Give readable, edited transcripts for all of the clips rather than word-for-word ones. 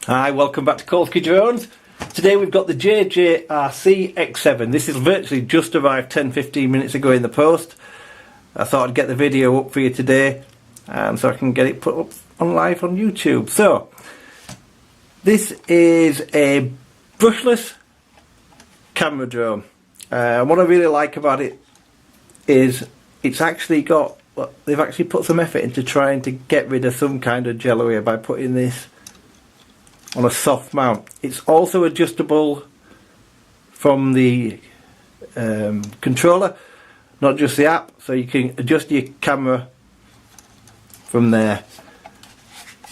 Hi, welcome back to Quadcopter Drones. Today we've got the JJRC X7. This has virtually just arrived 10-15 minutes ago in the post. I thought I'd get the video up for you today so I can get it put up on live on YouTube. So, this is a brushless camera drone. What I really like about it is it's actually got, well, they've actually put some effort into trying to get rid of some kind of jello here by putting this on a soft mount. It's also adjustable from the controller, not just the app, so you can adjust your camera from there.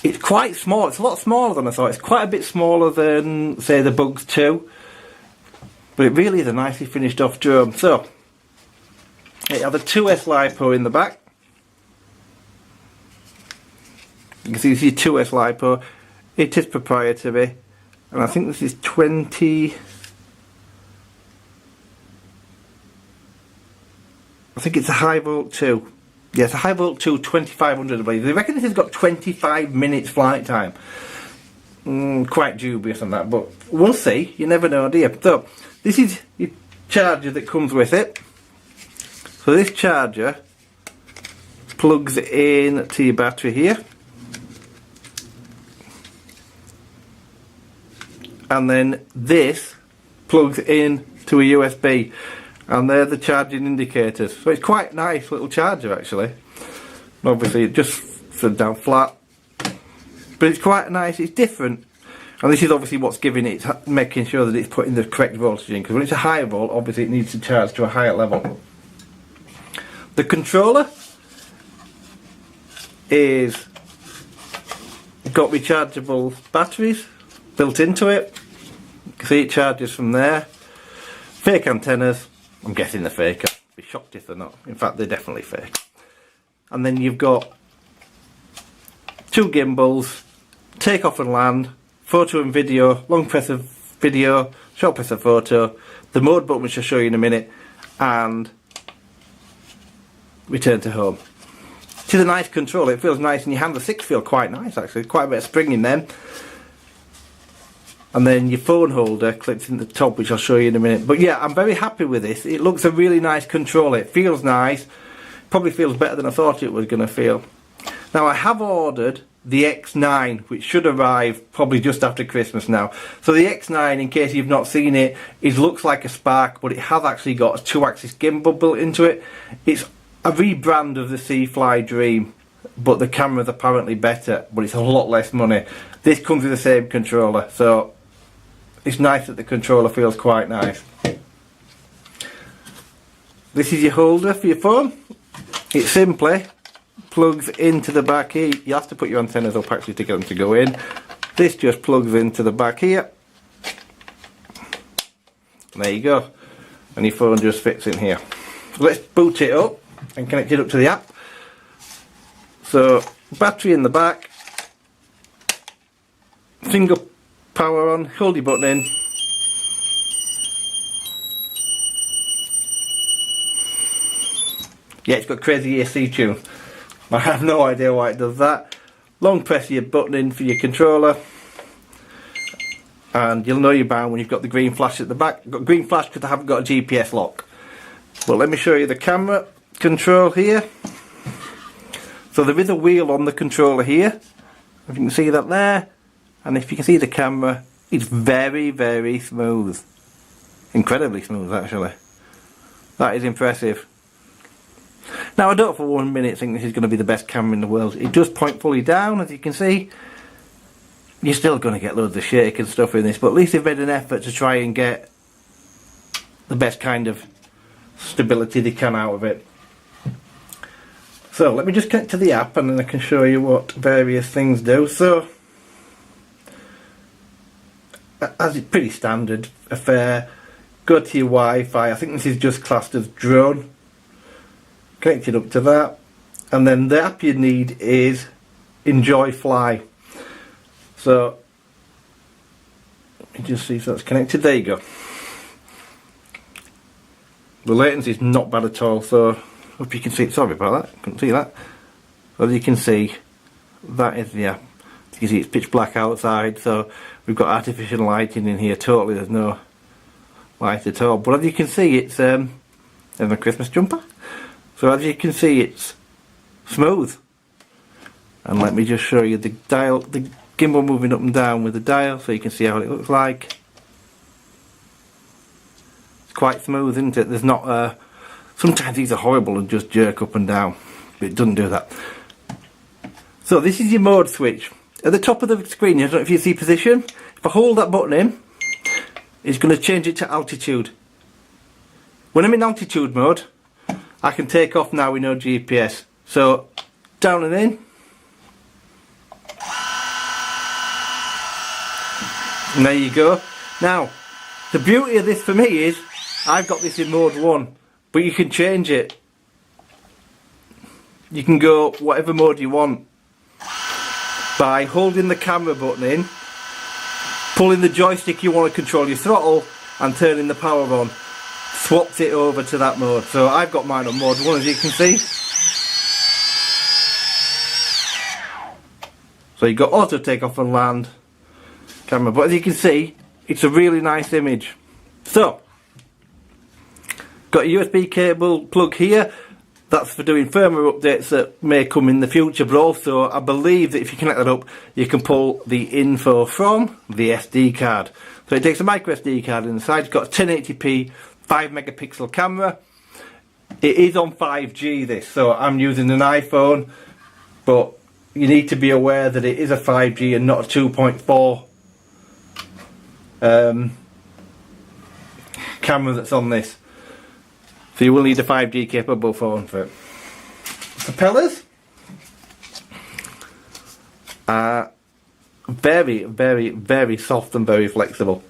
It's quite small, it's a lot smaller than I thought. It's quite a bit smaller than, say, the Bugs 2, but it really is a nicely finished off drone. So it has a 2S LiPo in the back. You can see this is 2S LiPo. It is proprietary, and I think this is 20. I think it's a high volt 2. Yeah, it's a high volt 2 2500, I believe. They reckon this has got 25 minutes flight time. Quite dubious on that, but we'll see. You never know, do you? So this is your charger that comes with it. So this charger plugs in to your battery here. And then this plugs in to a USB, and they're the charging indicators. So it's quite a nice little charger actually. Obviously it just sits down flat, but it's quite nice, it's different. And this is obviously what's giving it, making sure that it's putting the correct voltage in, because when it's a higher volt, obviously it needs to charge to a higher level. The controller is got rechargeable batteries built into it. You can see it charges from there. Fake antennas. I'm guessing they're fake. I'd be shocked if they're not. In fact, they're definitely fake. And then you've got two gimbals, take off and land, photo and video, long press of video, short press of photo, the mode button which I'll show you in a minute, and return to home. It is a nice controller. It feels nice in your hand. The sticks feel quite nice actually. Quite a bit of spring in them. And then your phone holder clips in the top, which I'll show you in a minute. But yeah, I'm very happy with this. It looks a really nice controller. It feels nice. Probably feels better than I thought it was going to feel. Now I have ordered the X9, which should arrive probably just after Christmas now. So the X9, in case you've not seen it, it looks like a Spark, but it has actually got a 2-axis gimbal built into it. It's a rebrand of the C-Fly Dream, but the camera's apparently better, but it's a lot less money. This comes with the same controller, so it's nice that the controller feels quite nice. This is your holder for your phone. It simply plugs into the back here. You have to put your antennas up actually to get them to go in. This just plugs into the back here. There you go. And your phone just fits in here. So let's boot it up and connect it up to the app. So battery in the back. Finger power on, hold your button in. Yeah, it's got crazy AC tune. I have no idea why it does that. Long press your button in for your controller, and you'll know you're bound when you've got the green flash at the back. I've got green flash because I haven't got a GPS lock. But let me show you the camera control here. So there is a wheel on the controller here. If you can see that there. And if you can see the camera, it's very, very smooth. Incredibly smooth, actually. That is impressive. Now, I don't for 1 minute think this is going to be the best camera in the world. It does point fully down, as you can see. You're still going to get loads of shake and stuff in this, but at least they've made an effort to try and get the best kind of stability they can out of it. So, let me just connect to the app, and then I can show you what various things do. So, as it's pretty standard affair, go to your Wi-Fi. I think this is just classed as drone. Connect it up to that, and then the app you need is Enjoy Fly. So let me just see if that's connected. There you go. The latency is not bad at all, so hope you can see it. Sorry about that, couldn't see that. As you can see, that is the app. You can see it's pitch black outside, so we've got artificial lighting in here totally, there's no light at all. But as you can see, it's there's my Christmas jumper. So as you can see, it's smooth. And let me just show you the dial, the gimbal moving up and down with the dial, so you can see how it looks like. It's quite smooth, isn't it? There's not sometimes these are horrible and just jerk up and down, but it doesn't do that. So this is your mode switch. At the top of the screen, I don't know if you see position. If I hold that button in, it's going to change it to altitude. When I'm in altitude mode, I can take off now with no GPS. So down and in. And there you go. Now, the beauty of this for me is, I've got this in mode 1, but you can change it. You can go whatever mode you want by holding the camera button in, pulling the joystick you want to control your throttle, and turning the power on. Swaps it over to that mode. So I've got mine on mode 1, as you can see. So you've got auto takeoff and land camera, but as you can see, it's a really nice image. So got a USB cable plug here. That's for doing firmware updates that may come in the future, but also I believe that if you connect that up, you can pull the info from the SD card. So it takes a micro SD card inside. It's got a 1080p 5 megapixel camera. It is on 5G this, so I'm using an iPhone, but you need to be aware that it is a 5G and not a 2.4 camera that's on this. So you will need a 5G capable phone for it. Propellers are very, very, very soft and very flexible.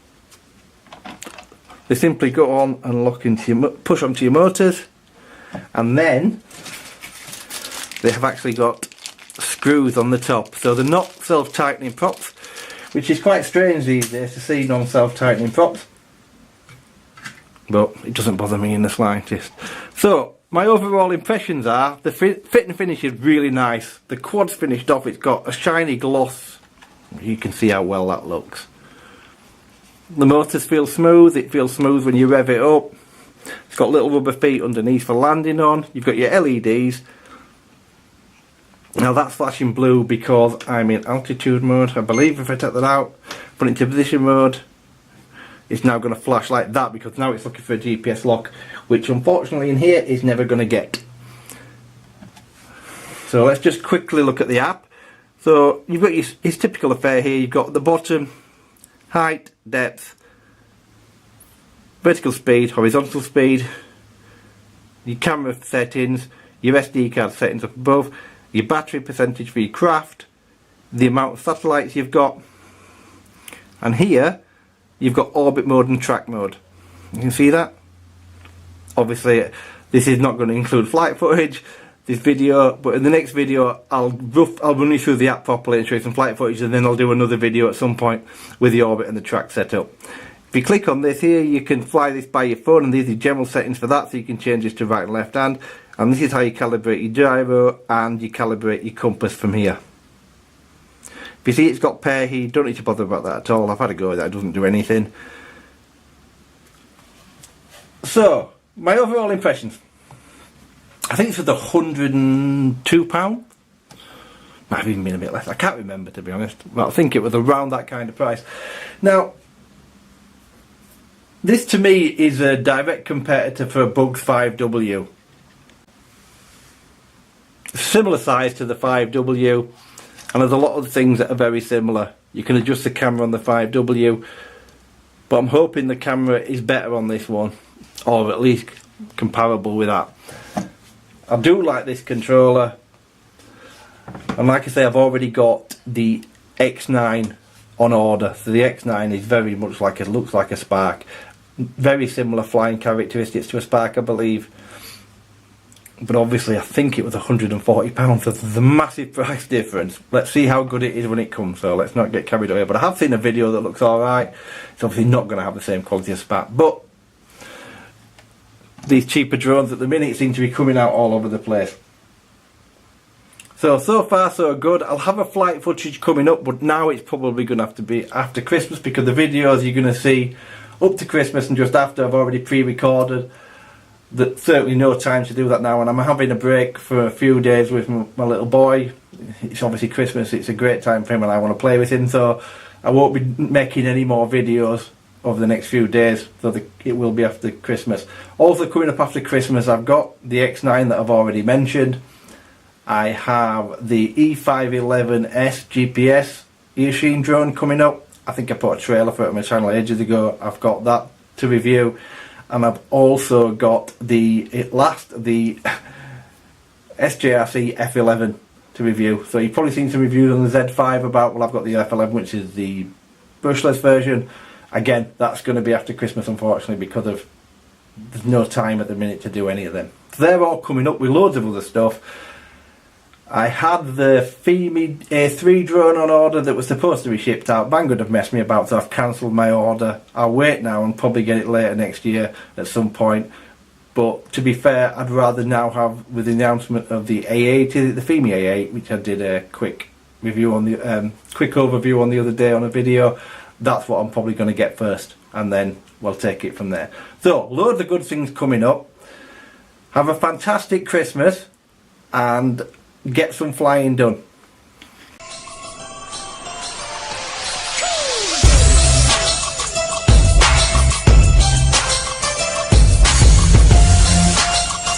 They simply go on and lock into your, push onto your motors, and then they have actually got screws on the top. So they're not self-tightening props, which is quite strange these days to see non-self-tightening props. But it doesn't bother me in the slightest. So my overall impressions are the fit and finish is really nice. The quad's finished off, it's got a shiny gloss. You can see how well that looks. The motors feel smooth, it feels smooth when you rev it up. It's got little rubber feet underneath for landing on. You've got your LEDs. Now that's flashing blue because I'm in altitude mode. I believe if I take that out, put it into position mode, it's now going to flash like that because now it's looking for a GPS lock, which unfortunately in here is never going to get. So let's just quickly look at the app. So you've got your typical affair here. You've got the bottom, height, depth, vertical speed, horizontal speed, your camera settings, your SD card settings up above, your battery percentage for your craft, the amount of satellites you've got, and here you've got orbit mode and track mode. You can see that? Obviously this is not going to include flight footage, this video, but in the next video I'll run you through the app properly and show you some flight footage, and then I'll do another video at some point with the orbit and the track setup. If you click on this here, you can fly this by your phone, and these are general settings for that, so you can change this to right and left hand, and this is how you calibrate your gyro and you calibrate your compass from here. If you see it's got pair here, you don't need to bother about that at all. I've had a go with that, it doesn't do anything. So, my overall impressions. I think it's for the £102. Might have even been a bit less, I can't remember to be honest. Well, I think it was around that kind of price. Now, this to me is a direct competitor for a Bugs 5W. Similar size to the 5W. And there's a lot of things that are very similar. You can adjust the camera on the 5W, but I'm hoping the camera is better on this one, or at least comparable with that. I do like this controller, and like I say, I've already got the X9 on order. So the X9 is very much like, it looks like a Spark. Very similar flying characteristics to a Spark, I believe. But obviously I think it was £140, so there's a massive price difference. Let's see how good it is when it comes, so let's not get carried away. But I have seen a video that looks alright. It's obviously not going to have the same quality as Spark, but these cheaper drones at the minute seem to be coming out all over the place. So far so good. I'll have a flight footage coming up, but now it's probably going to have to be after Christmas, because the videos you're going to see up to Christmas and just after I've already pre-recorded. There's certainly no time to do that now, and I'm having a break for a few days with my little boy. It's obviously Christmas, it's a great time for him and I want to play with him, so I won't be making any more videos over the next few days, so it will be after Christmas. Also coming up after Christmas, I've got the X9 that I've already mentioned. I have the E511S GPS Earsheen drone coming up. I think I put a trailer for it on my channel ages ago. I've got that to review, and I've also got the SJRC F11 to review. So you've probably seen some reviews on the Z5 about, well, I've got the F11, which is the brushless version. Again, that's going to be after Christmas, unfortunately, because there's no time at the minute to do any of them. So they're all coming up with loads of other stuff. I had the FIMI A3 drone on order that was supposed to be shipped out. Banggood have messed me about, so I've cancelled my order. I'll wait now and probably get it later next year at some point. But to be fair, I'd rather now have, with the announcement of the A8, the FIMI A8, which I did a quick review on the quick overview on the other day on a video. That's what I'm probably going to get first, and then we'll take it from there. So loads of good things coming up. Have a fantastic Christmas and get some flying done.